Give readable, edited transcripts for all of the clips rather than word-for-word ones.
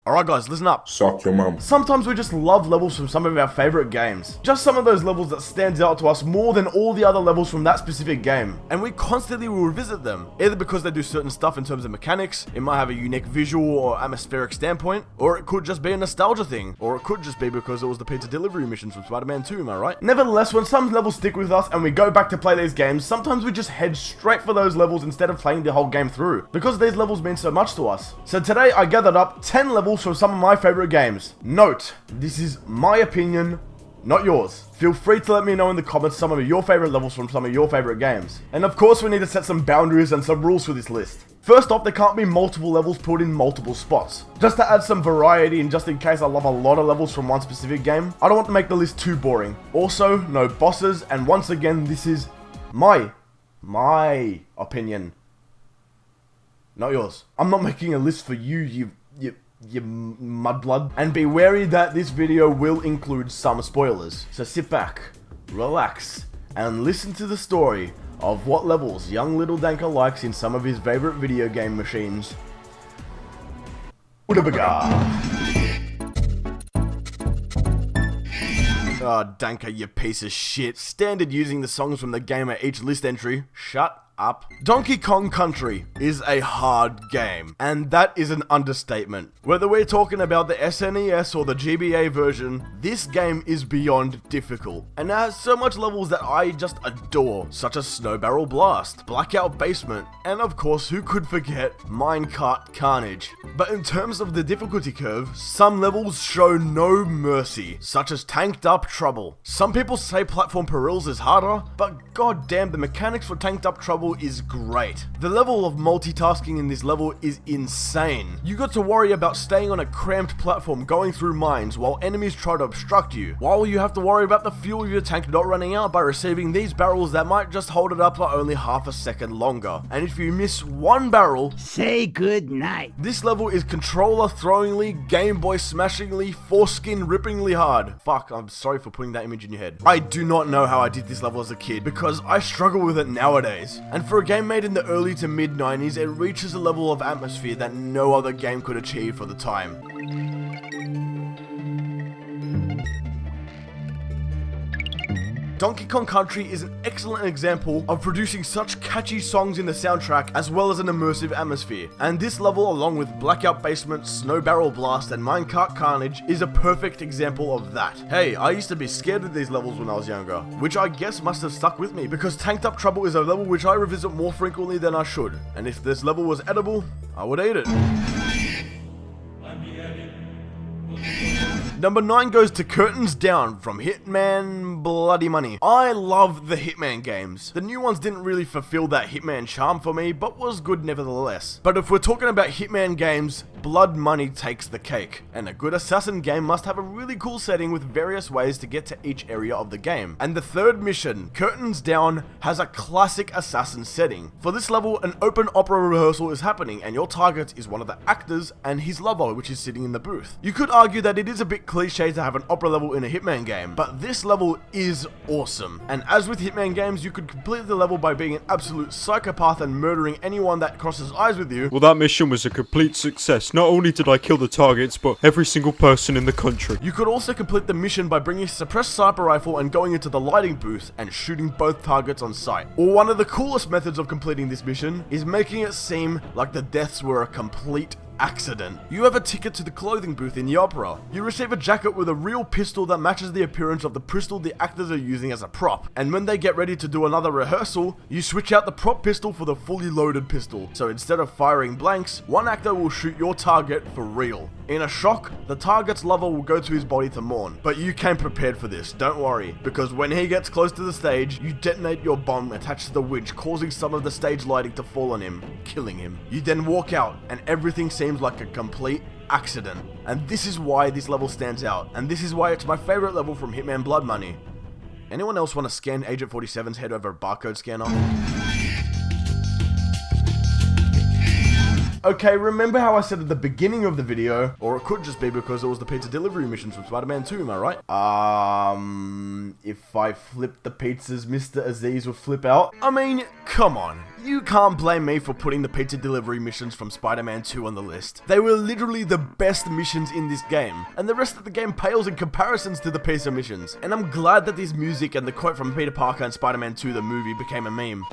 Alright guys, listen up. Suck your mum. Sometimes we just love levels from some of our favorite games. Just some of those levels that stands out to us more than all the other levels from that specific game. And we constantly will revisit them, either because they do certain stuff in terms of mechanics, it might have a unique visual or atmospheric standpoint, or it could just be a nostalgia thing, or it could just be because it was the pizza delivery missions from Spider-Man 2, am I right? Nevertheless, when some levels stick with us and we go back to play these games, sometimes we just head straight for those levels instead of playing the whole game through, because these levels mean so much to us. So today I gathered up 10 levels from some of my favorite games. Note, this is my opinion, not yours. Feel free to let me know in the comments some of your favorite levels from some of your favorite games. And of course we need to set some boundaries and some rules for this list. First off, there can't be multiple levels put in multiple spots. Just to add some variety and just in case I love a lot of levels from one specific game, I don't want to make the list too boring. Also, no bosses, and once again, this is my opinion, not yours. I'm not making a list for you mudblood. And be wary that this video will include some spoilers. So sit back, relax, and listen to the story of what levels young little Danka likes in some of his favorite video game machines. Oh, Danka, you piece of shit. Standard using the songs from the game at each list entry. Shut up. Donkey Kong Country is a hard game, and that is an understatement. Whether we're talking about the SNES or the GBA version, this game is beyond difficult, and it has so much levels that I just adore, such as Snowball Blast, Blackout Basement, and of course, who could forget Minecart Carnage. But in terms of the difficulty curve, some levels show no mercy, such as Tanked Up Trouble. Some people say Platform Perils is harder, but goddamn, the mechanics for Tanked Up Trouble is great. The level of multitasking in this level is insane. You got to worry about staying on a cramped platform going through mines while enemies try to obstruct you, while you have to worry about the fuel of your tank not running out by receiving these barrels that might just hold it up for only half a second longer. And if you miss one barrel, say good night. This level is controller throwingly, Game Boy smashingly, foreskin rippingly hard. Fuck, I'm sorry for putting that image in your head. I do not know how I did this level as a kid, because I struggle with it nowadays. And for a game made in the early to mid 90s, it reaches a level of atmosphere that no other game could achieve for the time. Donkey Kong Country is an excellent example of producing such catchy songs in the soundtrack as well as an immersive atmosphere, and this level along with Blackout Basement, Snowball Blast and Minecart Carnage is a perfect example of that. Hey, I used to be scared of these levels when I was younger, which I guess must have stuck with me because Tanked Up Trouble is a level which I revisit more frequently than I should, and if this level was edible, I would eat it. Number 9 goes to Curtains Down from Hitman Bloody Money. I love the Hitman games. The new ones didn't really fulfill that Hitman charm for me, but was good nevertheless. But if we're talking about Hitman games, Blood Money takes the cake. And a good assassin game must have a really cool setting with various ways to get to each area of the game. And the third mission, Curtains Down, has a classic assassin setting. For this level, an open opera rehearsal is happening, and your target is one of the actors and his lover, which is sitting in the booth. You could argue that it is a bit cliche to have an opera level in a Hitman game, but this level is awesome. And as with Hitman games, you could complete the level by being an absolute psychopath and murdering anyone that crosses eyes with you. Well, that mission was a complete success. Not only did I kill the targets, but every single person in the country. You could also complete the mission by bringing a suppressed sniper rifle and going into the lighting booth and shooting both targets on sight. Or one of the coolest methods of completing this mission is making it seem like the deaths were a complete accident. You have a ticket to the clothing booth in the opera. You receive a jacket with a real pistol that matches the appearance of the pistol the actors are using as a prop. And when they get ready to do another rehearsal, you switch out the prop pistol for the fully loaded pistol. So instead of firing blanks, one actor will shoot your target for real. In a shock, the target's lover will go to his body to mourn. But you came prepared for this, don't worry, because when he gets close to the stage, you detonate your bomb attached to the winch, causing some of the stage lighting to fall on him, killing him. You then walk out, and everything seems like a complete accident. And this is why this level stands out, and this is why it's my favorite level from Hitman Blood Money. Anyone else want to scan Agent 47's head over a barcode scanner? Okay, remember how I said at the beginning of the video, or it could just be because it was the pizza delivery missions from Spider-Man 2, am I right? If I flipped the pizzas, Mr. Aziz would flip out. I mean, come on. You can't blame me for putting the pizza delivery missions from Spider-Man 2 on the list. They were literally the best missions in this game, and the rest of the game pales in comparisons to the pizza missions. And I'm glad that this music and the quote from Peter Parker and Spider-Man 2 the movie became a meme.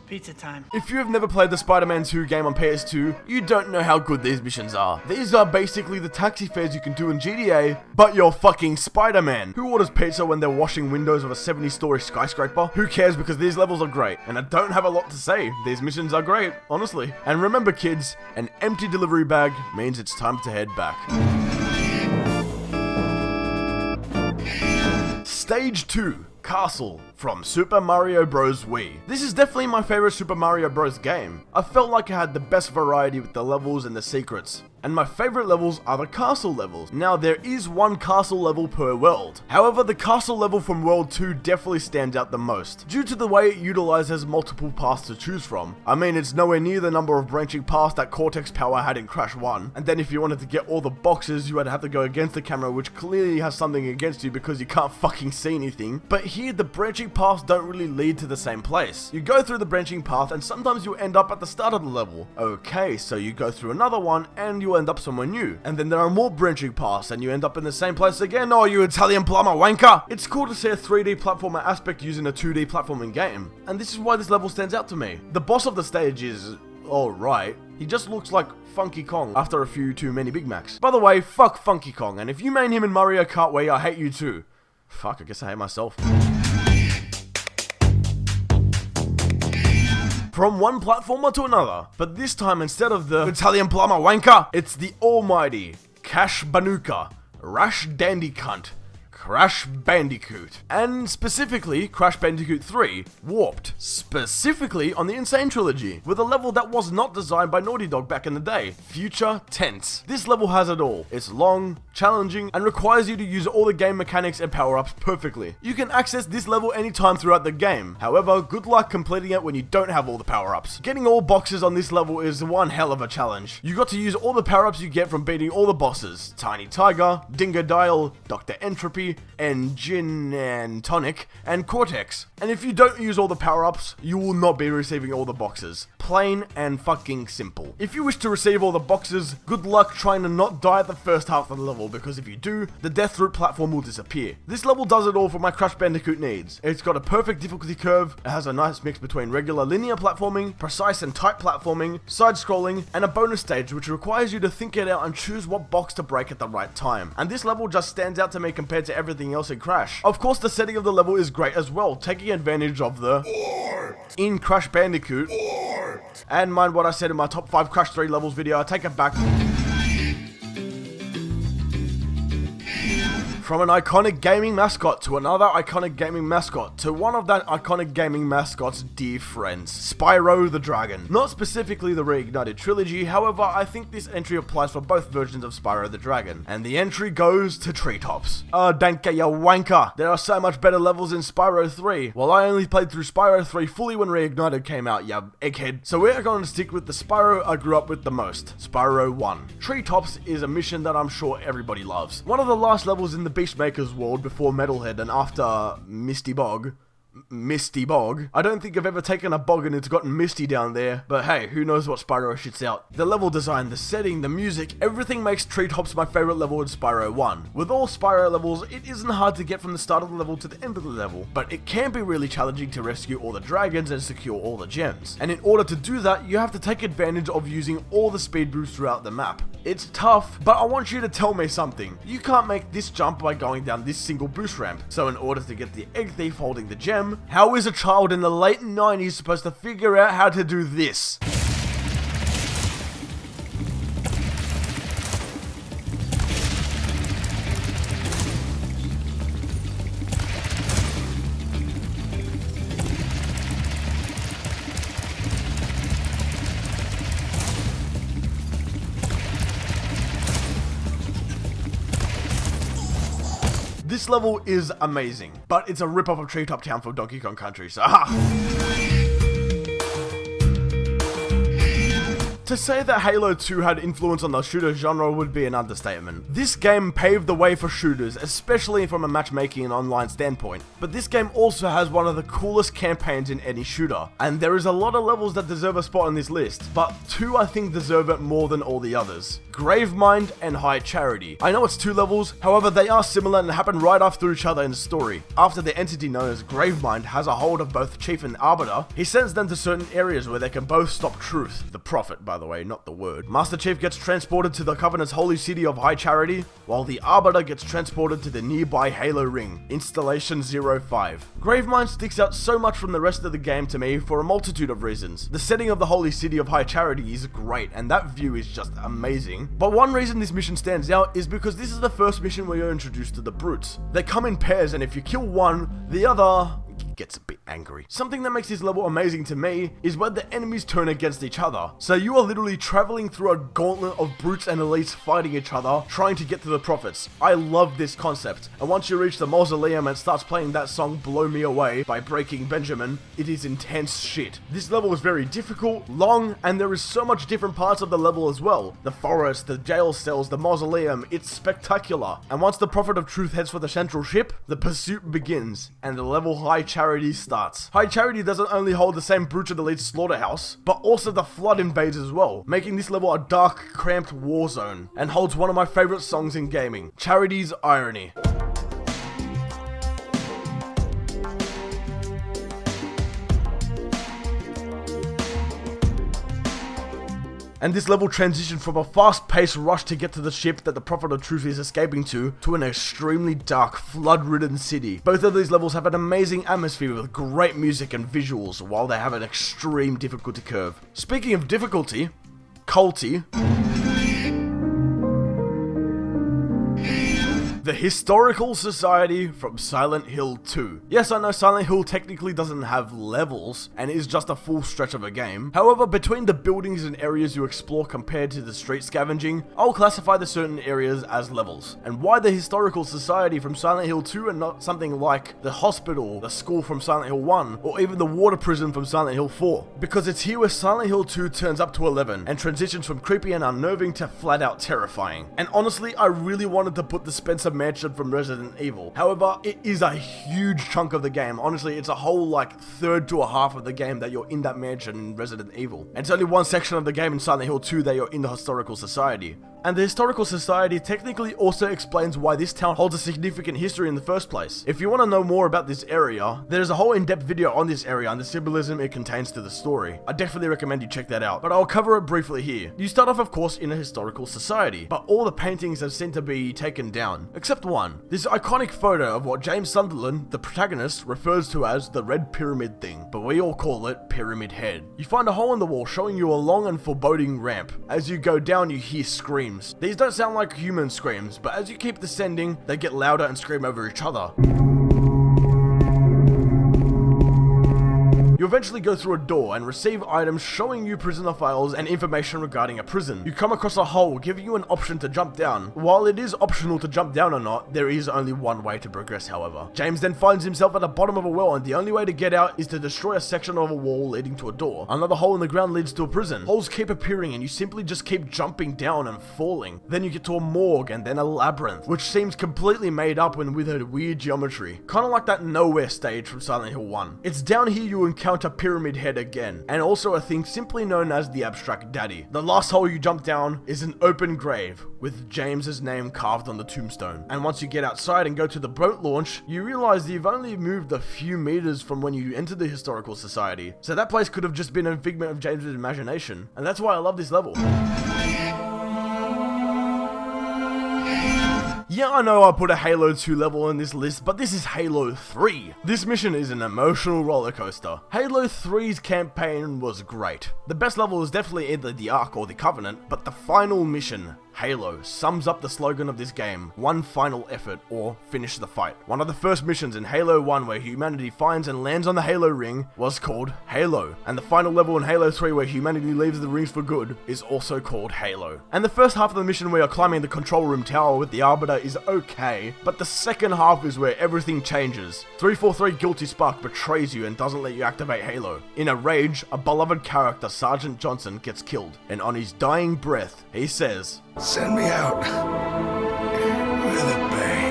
Pizza time. If you have never played the Spider-Man 2 game on PS2, you don't know how good these missions are. These are basically the taxi fares you can do in GTA, but you're fucking Spider-Man. Who orders pizza when they're washing windows of a 70-story skyscraper? Who cares, because these levels are great. And I don't have a lot to say. These missions are great, honestly. And remember kids, an empty delivery bag means it's time to head back. Stage 2. Castle from Super Mario Bros. Wii. This is definitely my favorite Super Mario Bros. Game. I felt like I had the best variety with the levels and the secrets. And my favorite levels are the castle levels. Now, there is one castle level per world. However, the castle level from World 2 definitely stands out the most, due to the way it utilizes multiple paths to choose from. I mean, it's nowhere near the number of branching paths that Cortex Power had in Crash 1. And then if you wanted to get all the boxes, you would have to go against the camera, which clearly has something against you because you can't fucking see anything. But here, the branching paths don't really lead to the same place. You go through the branching path and sometimes you end up at the start of the level. Okay, so you go through another one and you end up somewhere new. And then there are more branching paths and you end up in the same place again. Oh, you Italian plumber wanker! It's cool to see a 3D platformer aspect using a 2D platforming game. And this is why this level stands out to me. The boss of the stage is alright. He just looks like Funky Kong after a few too many Big Macs. By the way, fuck Funky Kong, and if you main him in Mario Kart Wii, I hate you too. Fuck, I guess I hate myself. From one platformer to another, but this time instead of the Italian plumber wanker, it's the almighty Cash Banuka, Rash Dandy Cunt, Crash Bandicoot, and specifically Crash Bandicoot 3, Warped, specifically on the n.sane trilogy, with a level that was not designed by Naughty Dog back in the day, Future Tense. This level has it all. It's long, challenging, and requires you to use all the game mechanics and power-ups perfectly. You can access this level anytime throughout the game. However, good luck completing it when you don't have all the power-ups. Getting all boxes on this level is one hell of a challenge. You got to use all the power-ups you get from beating all the bosses, Tiny Tiger, Dingodile, Dr. Entropy, and Gin and Tonic, and Cortex. And if you don't use all the power-ups, you will not be receiving all the boxes. Plain and fucking simple. If you wish to receive all the boxes, good luck trying to not die at the first half of the level, because if you do, the death route platform will disappear. This level does it all for my Crash Bandicoot needs. It's got a perfect difficulty curve, it has a nice mix between regular linear platforming, precise and tight platforming, side-scrolling, and a bonus stage which requires you to think it out and choose what box to break at the right time. And this level just stands out to me compared to everything else in Crash. Of course, the setting of the level is great as well, taking advantage of the in Crash Bandicoot. And mind what I said in my top 5 Crash 3 levels video, I take it back. From an iconic gaming mascot to another iconic gaming mascot to one of that iconic gaming mascot's dear friends, Spyro the Dragon. Not specifically the Reignited trilogy, however, I think this entry applies for both versions of Spyro the Dragon. And the entry goes to Treetops. Danka, you wanker! There are so much better levels in Spyro 3. Well, I only played through Spyro 3 fully when Reignited came out, you egghead. So we're going to stick with the Spyro I grew up with the most, Spyro 1. Treetops is a mission that I'm sure everybody loves. One of the last levels in the Beastmaker's world before Metalhead and after Misty Bog. I don't think I've ever taken a bog and it's gotten misty down there, but hey, who knows what Spyro shits out. The level design, the setting, the music, everything makes Treetops my favorite level in Spyro 1. With all Spyro levels, it isn't hard to get from the start of the level to the end of the level, but it can be really challenging to rescue all the dragons and secure all the gems. And in order to do that, you have to take advantage of using all the speed boosts throughout the map. It's tough, but I want you to tell me something. You can't make this jump by going down this single boost ramp, so in order to get the egg thief holding the gem, how is a child in the late 90s supposed to figure out how to do this? This level is amazing, but it's a rip-off of Treetop Town from Donkey Kong Country, so To say that Halo 2 had influence on the shooter genre would be an understatement. This game paved the way for shooters, especially from a matchmaking and online standpoint. But this game also has one of the coolest campaigns in any shooter, and there is a lot of levels that deserve a spot on this list, but 2 I think deserve it more than all the others. Gravemind and High Charity. I know it's 2 levels, however they are similar and happen right after each other in the story. After the entity known as Gravemind has a hold of both Chief and Arbiter, he sends them to certain areas where they can both stop Truth, the Prophet by the way, not the word. Master Chief gets transported to the Covenant's holy city of High Charity, while the Arbiter gets transported to the nearby Halo Ring, Installation 05. Gravemind sticks out so much from the rest of the game to me for a multitude of reasons. The setting of the holy city of High Charity is great, and that view is just amazing. But one reason this mission stands out is because this is the first mission where you're introduced to the brutes. They come in pairs, and if you kill one, the other gets a bit angry. Something that makes this level amazing to me is when the enemies turn against each other. So you are literally traveling through a gauntlet of brutes and elites fighting each other, trying to get to the prophets. I love this concept, and once you reach the mausoleum and starts playing that song Blow Me Away by Breaking Benjamin, it is intense shit. This level is very difficult, long, and there is so much different parts of the level as well. The forest, the jail cells, the mausoleum, it's spectacular. And once the Prophet of Truth heads for the central ship, the pursuit begins, and the level High Charity starts. High Charity doesn't only hold the same brutes of the elite slaughterhouse, but also the Flood invades as well, making this level a dark, cramped war zone, and holds one of my favorite songs in gaming, Charity's Irony. And this level transitioned from a fast-paced rush to get to the ship that the Prophet of Truth is escaping to an extremely dark, flood-ridden city. Both of these levels have an amazing atmosphere with great music and visuals, while they have an extreme difficulty curve. Speaking of difficulty, culty, the Historical Society from Silent Hill 2. Yes, I know Silent Hill technically doesn't have levels, and is just a full stretch of a game. However, between the buildings and areas you explore compared to the street scavenging, I'll classify the certain areas as levels. And why the Historical Society from Silent Hill 2 and not something like the hospital, the school from Silent Hill 1, or even the water prison from Silent Hill 4? Because it's here where Silent Hill 2 turns up to 11, and transitions from creepy and unnerving to flat out terrifying. And honestly, I really wanted to put the Spencer Mansion from Resident Evil. However, it is a huge chunk of the game. Honestly, it's a whole third to a half of the game that you're in that mansion in Resident Evil. And it's only one section of the game in Silent Hill 2 that you're in the Historical Society. And the Historical Society technically also explains why this town holds a significant history in the first place. If you want to know more about this area, there's a whole in-depth video on this area and the symbolism it contains to the story. I definitely recommend you check that out, but I'll cover it briefly here. You start off, of course, in a Historical Society, but all the paintings have seemed to be taken down, except one. This iconic photo of what James Sunderland, the protagonist, refers to as the Red Pyramid thing, but we all call it Pyramid Head. You find a hole in the wall showing you a long and foreboding ramp. As you go down, you hear screams. These don't sound like human screams, but as you keep descending, they get louder and scream over each other. You eventually go through a door and receive items showing you prisoner files and information regarding a prison. You come across a hole giving you an option to jump down. While it is optional to jump down or not, there is only one way to progress, however. James then finds himself at the bottom of a well, and the only way to get out is to destroy a section of a wall leading to a door. Another hole in the ground leads to a prison. Holes keep appearing and you simply just keep jumping down and falling. Then you get to a morgue and then a labyrinth, which seems completely made up and with a weird geometry. Kinda like that nowhere stage from Silent Hill 1. It's down here you encounter Pyramid Head again, and also a thing simply known as the Abstract Daddy. The last hole you jump down is an open grave with James's name carved on the tombstone. And once you get outside and go to the boat launch, you realize that you've only moved a few meters from when you entered the Historical Society. So that place could have just been a figment of James's imagination, and that's why I love this level. Yeah, I know I put a Halo 2 level in this list, but this is Halo 3. This mission is an emotional roller coaster. Halo 3's campaign was great. The best level is definitely either the Ark or the Covenant, but the final mission, Halo sums up the slogan of this game, one final effort or finish the fight. One of the first missions in Halo 1 where humanity finds and lands on the Halo ring was called Halo, and the final level in Halo 3 where humanity leaves the rings for good is also called Halo. And the first half of the mission where you're climbing the control room tower with the Arbiter is okay, but the second half is where everything changes. 343 Guilty Spark betrays you and doesn't let you activate Halo. In a rage, a beloved character, Sergeant Johnson, gets killed, and on his dying breath, he says, "Send me out with a bang."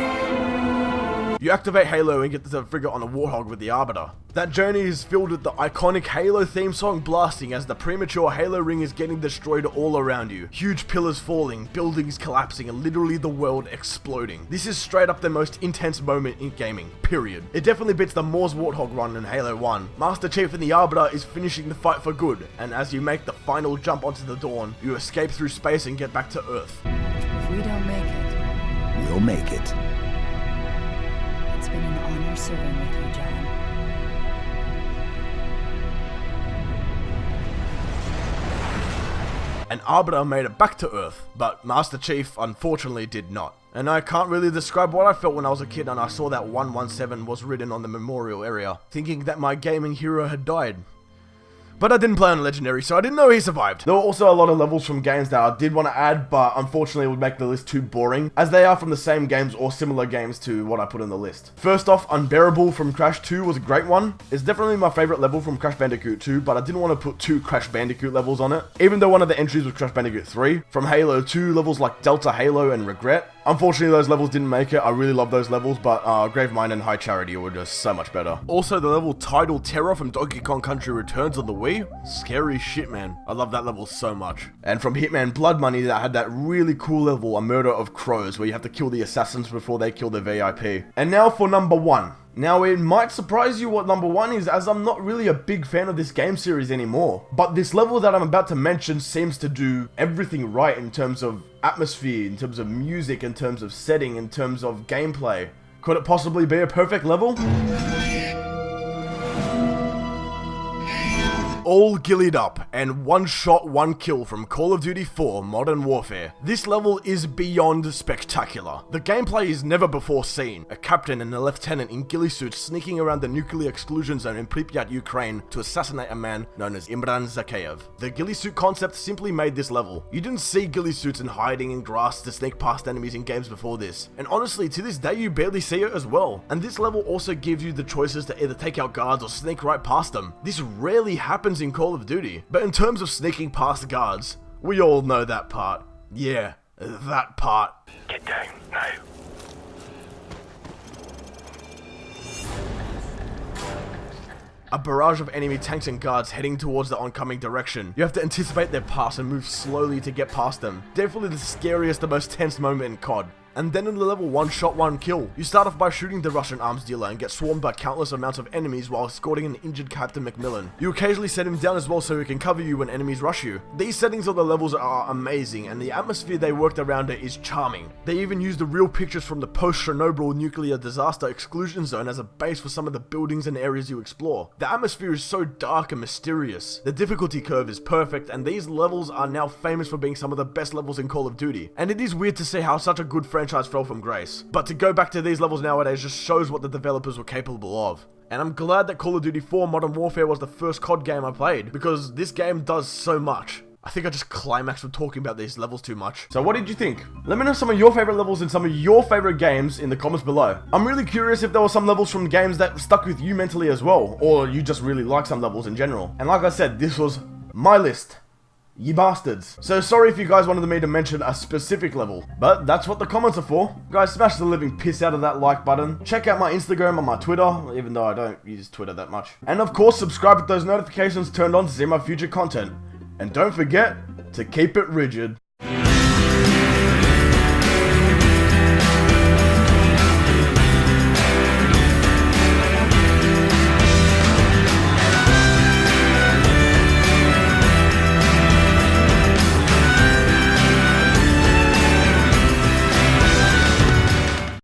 You activate Halo and get to figure on a Warthog with the Arbiter. That journey is filled with the iconic Halo theme song blasting as the premature Halo ring is getting destroyed all around you. Huge pillars falling, buildings collapsing, and literally the world exploding. This is straight up the most intense moment in gaming, period. It definitely beats the Moore's Warthog run in Halo 1. Master Chief and the Arbiter is finishing the fight for good, and as you make the final jump onto the Dawn, you escape through space and get back to Earth. If we don't make it, We'll make it. it's been an honor serving with you, John. An Arbiter made it back to Earth, but Master Chief unfortunately did not. And I can't really describe what I felt when I was a kid and I saw that 117 was written on the memorial area, thinking that my gaming hero had died. But I didn't play on Legendary, so I didn't know he survived. There were also a lot of levels from games that I did want to add, but unfortunately it would make the list too boring, as they are from the same games or similar games to what I put in the list. First off, Unbearable from Crash 2 was a great one. It's definitely my favorite level from Crash Bandicoot 2, but I didn't want to put 2 Crash Bandicoot levels on it, even though one of the entries was Crash Bandicoot 3. From Halo 2, levels like Delta Halo and Regret. Unfortunately, those levels didn't make it. I really love those levels, but Gravemind and High Charity were just so much better. Also, the level Tidal Terror from Donkey Kong Country Returns on the Wii. Scary shit, man. I love that level so much. And from Hitman Blood Money, that had that really cool level, A Murder of Crows, where you have to kill the assassins before they kill the VIP. And now for number 1. Now, it might surprise you what number 1 is, as I'm not really a big fan of this game series anymore. But this level that I'm about to mention seems to do everything right in terms of atmosphere, in terms of music, in terms of setting, in terms of gameplay. Could it possibly be a perfect level? All gillied up, and one shot, one kill from Call of Duty 4 Modern Warfare. This level is beyond spectacular. The gameplay is never before seen. A captain and a lieutenant in ghillie suits sneaking around the nuclear exclusion zone in Pripyat, Ukraine to assassinate a man known as Imran Zakhaev. The ghillie suit concept simply made this level. You didn't see ghillie suits and hiding in grass to sneak past enemies in games before this. And honestly, to this day you barely see it as well. And this level also gives you the choices to either take out guards or sneak right past them. This rarely happens in Call of Duty, but in terms of sneaking past guards, we all know that part. Yeah, that part. Get down now. A barrage of enemy tanks and guards heading towards the oncoming direction. You have to anticipate their pass and move slowly to get past them. Definitely the scariest and most tense moment in COD. And then in the level one shot, one kill. You start off by shooting the Russian arms dealer and get swarmed by countless amounts of enemies while escorting an injured Captain Macmillan. You occasionally set him down as well so he can cover you when enemies rush you. These settings of the levels are amazing, and the atmosphere they worked around it is charming. They even used the real pictures from the post-Chernobyl nuclear disaster exclusion zone as a base for some of the buildings and areas you explore. The atmosphere is so dark and mysterious. The difficulty curve is perfect, and these levels are now famous for being some of the best levels in Call of Duty. And it is weird to see how such a good franchise fell from grace. But to go back to these levels nowadays just shows what the developers were capable of. And I'm glad that Call of Duty 4 Modern Warfare was the first COD game I played, because this game does so much. I think I just climaxed with talking about these levels too much. So what did you think? Let me know some of your favorite levels and some of your favorite games in the comments below. I'm really curious if there were some levels from games that stuck with you mentally as well, or you just really like some levels in general. And like I said, this was my list. Ye bastards. So sorry if you guys wanted me to mention a specific level, but that's what the comments are for. Guys, smash the living piss out of that like button. Check out my Instagram and my Twitter, even though I don't use Twitter that much. And of course, subscribe with those notifications turned on to see my future content. And don't forget to keep it rigid.